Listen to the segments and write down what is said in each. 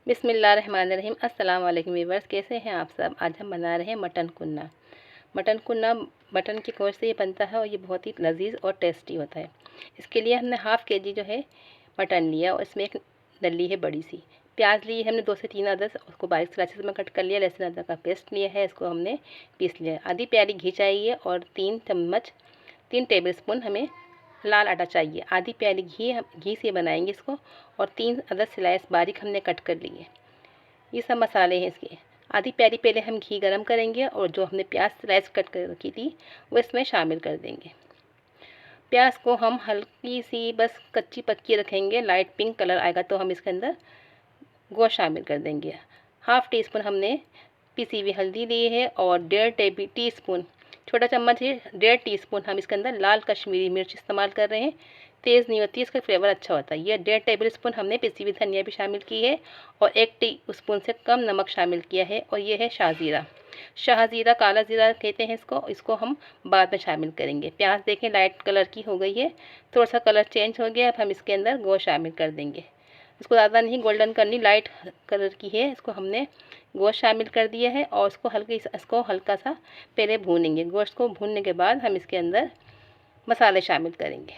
बिस्मिल्लाहिर्रहमानिर्रहीम। अस्सलाम वालेकुम व्यूअर्स, कैसे हैं आप सब। आज हम बना रहे हैं मटन कुन्ना। मटन कुन्ना मटन के गोश्त से ये बनता है और ये बहुत ही लजीज और टेस्टी होता है। इसके लिए हमने हाफ़ के जी जो है मटन लिया और इसमें एक डली है बड़ी सी प्याज ली है हमने 2 से 3 अदद, उसको बारीक स्लाइसेस में कट कर लिया। लहसुन अदरक का पेस्ट लिया है, इसको हमने पीस लिया। आधी प्याली घी चाहिए और 3 टेबल स्पून हमें लाल आटा चाहिए। आधी प्याली घी से बनाएंगे इसको। और 3 अदद स्लाइस बारीक हमने कट कर लिए। ये सब मसाले हैं इसके। आधी प्याली पहले हम घी गरम करेंगे और जो हमने प्याज स्लाइस कट कर रखी थी वो इसमें शामिल कर देंगे। प्याज को हम हल्की सी बस कच्ची पक्की रखेंगे, लाइट पिंक कलर आएगा तो हम इसके अंदर गोश्त शामिल कर देंगे। हाफ़ टी स्पून हमने पिसी हुई हल्दी ली है और 1.5 टी स्पून, छोटा चम्मच है, 1.5 टीस्पून हम इसके अंदर लाल कश्मीरी मिर्च इस्तेमाल कर रहे हैं। तेज़ नहीं होती, इसका फ्लेवर अच्छा होता है। ये 1.5 टेबल स्पून हमने पिसी हुई धनिया भी शामिल की है और 1 टी स्पून से कम नमक शामिल किया है। और ये है शाहज़ीरा, काला ज़ीरा कहते हैं इसको हम बाद में शामिल करेंगे। प्याज देखें लाइट कलर की हो गई है, थोड़ा सा कलर चेंज हो गया। अब हम इसके अंदर गोश्त शामिल कर देंगे। इसको ज़्यादा नहीं गोल्डन करनी, लाइट कलर की है। इसको हमने गोश्त शामिल कर दिया है और इसको हल्का सा पहले भूनेंगे। गोश्त को भूनने के बाद हम इसके अंदर मसाले शामिल करेंगे।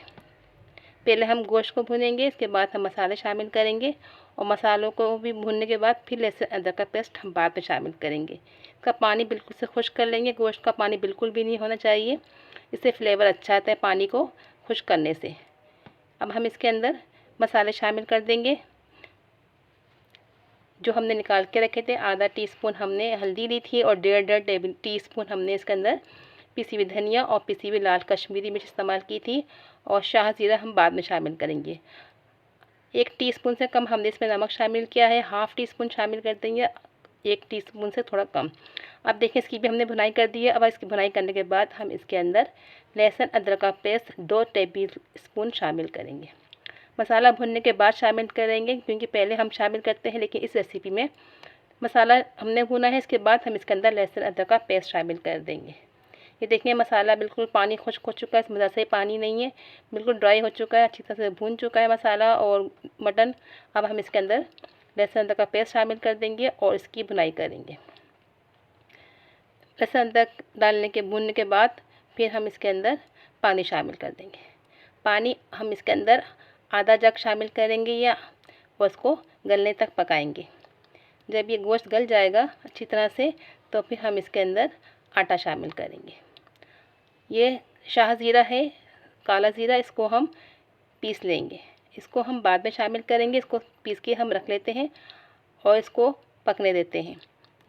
पहले हम गोश्त को भूनेंगे, इसके बाद हम मसाले शामिल करेंगे और मसालों को भी भूनने के बाद फिर लहसुन अदरक का पेस्ट हम बाद में शामिल करेंगे। इसका पानी बिल्कुल से खुश्क कर लेंगे। गोश्त का पानी बिल्कुल भी नहीं होना चाहिए, इससे फ्लेवर अच्छा आता है पानी को खुश्क करने से। अब हम इसके अंदर मसाले शामिल कर देंगे जो हमने निकाल के रखे थे। आधा टीस्पून हमने हल्दी ली थी और 1.5 टीस्पून हमने इसके अंदर पिसी हुई धनिया और पिसी हुई लाल कश्मीरी मिर्च इस्तेमाल की थी। और शाहज़ीरा हम बाद में शामिल करेंगे। 1 टीस्पून से कम हमने इसमें नमक शामिल किया है, हाफ़ टी स्पून शामिल कर देंगे, 1 टीस्पून से थोड़ा कम। अब देखिए इसकी भी हमने भुनाई कर दी है। अब इसकी भुनाई करने के बाद हम इसके अंदर लहसुन अदरक का पेस्ट 2 टेबल स्पून शामिल करेंगे। मसाला भुनने के बाद शामिल करेंगे क्योंकि पहले हम शामिल करते हैं, लेकिन इस रेसिपी में मसाला हमने भुना है। इसके बाद हम इसके अंदर लहसुन अदरक का पेस्ट शामिल कर देंगे। ये देखिए मसाला बिल्कुल पानी खुश्क हो चुका है, इसमें ज़्यादा से पानी नहीं है, बिल्कुल ड्राई हो चुका है, अच्छी तरह से भून चुका है मसाला और मटन। अब हम इसके अंदर लहसुन अदरक का पेस्ट शामिल कर देंगे और इसकी भुनाई करेंगे। लहसुन अदरक डालने के भूनने के बाद फिर हम इसके अंदर पानी शामिल कर देंगे। पानी हम इसके अंदर आधा जग शामिल करेंगे या उसको गलने तक पकाएंगे। जब ये गोश्त गल जाएगा अच्छी तरह से तो फिर हम इसके अंदर आटा शामिल करेंगे। ये शाहज़ीरा है, काला ज़ीरा, इसको हम पीस लेंगे। इसको हम बाद में शामिल करेंगे। इसको पीस के हम रख लेते हैं और इसको पकने देते हैं।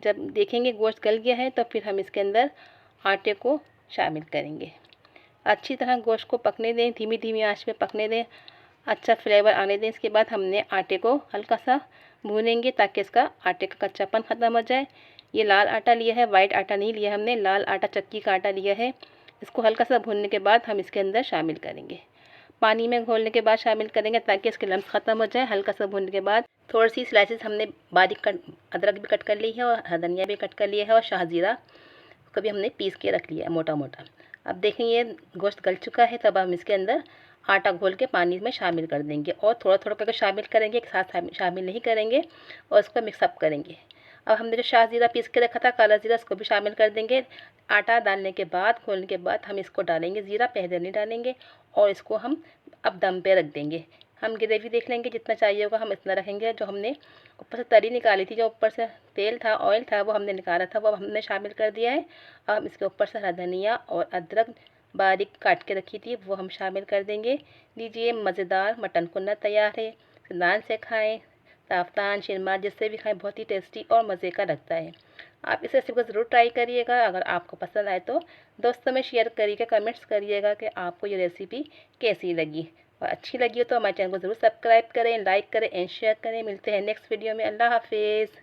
जब देखेंगे गोश्त गल गया है तो फिर हम इसके अंदर आटे को शामिल करेंगे। अच्छी तरह गोश्त को पकने दें, धीमी धीमी आंच पे पकने दें, अच्छा फ्लेवर आने दें। इसके बाद हमने आटे को हल्का सा भूनेंगे ताकि इसका आटे का कच्चापन ख़त्म हो जाए। ये लाल आटा लिया है, वाइट आटा नहीं लिया हमने, लाल आटा चक्की का आटा लिया है। इसको हल्का सा भूनने के बाद हम इसके अंदर शामिल करेंगे। पानी में घोलने के बाद शामिल करेंगे ताकि इसके लम्स ख़त्म हो जाए। हल्का सा भूनने के बाद थोड़ी सी स्लाइसेस हमने बारीक अदरक भी कट कर ली है और धनिया भी कट कर लिया है और शाहज़ीरा को भी हमने पीस के रख लिया है मोटा मोटा। अब देखें ये गोश्त गल चुका है, तब हम इसके अंदर आटा घोल के पानी में शामिल कर देंगे और थोड़ा थोड़ा करके शामिल करेंगे, एक साथ शामिल नहीं करेंगे और इसको मिक्सअप करेंगे। अब हमने जो शाहज़ीरा पीस के रखा था काला ज़ीरा, इसको भी शामिल कर देंगे। आटा डालने के बाद घोलने के बाद हम इसको डालेंगे, ज़ीरा पहले नहीं डालेंगे और इसको हम अब दम पे रख देंगे। हम ग्रेवी देख लेंगे जितना चाहिए होगा हम इतना रखेंगे। जो हमने ऊपर से तरी निकाली थी, जो ऊपर से तेल था, ऑयल था, वो हमने निकाला था, वो हमने शामिल कर दिया है। अब हम इसके ऊपर से हरा धनिया और अदरक बारीक काट के रखी थी वो हम शामिल कर देंगे। लीजिए मज़ेदार मटन कुन्ना तैयार है। नान से खाएं, राफ्तान, शिरमा, जिससे भी खाएं, बहुत ही टेस्टी और मज़े का लगता है। आप इस रेसिपी को ज़रूर ट्राई करिएगा। अगर आपको पसंद आए तो दोस्तों में शेयर करिएगा, कमेंट्स करिएगा कि आपको ये रेसिपी कैसी लगी। और अच्छी लगी हो तो हमारे चैनल को ज़रूर सब्सक्राइब करें, लाइक करें एंड शेयर करें। मिलते हैं नेक्स्ट वीडियो में। अल्लाह हाफिज़।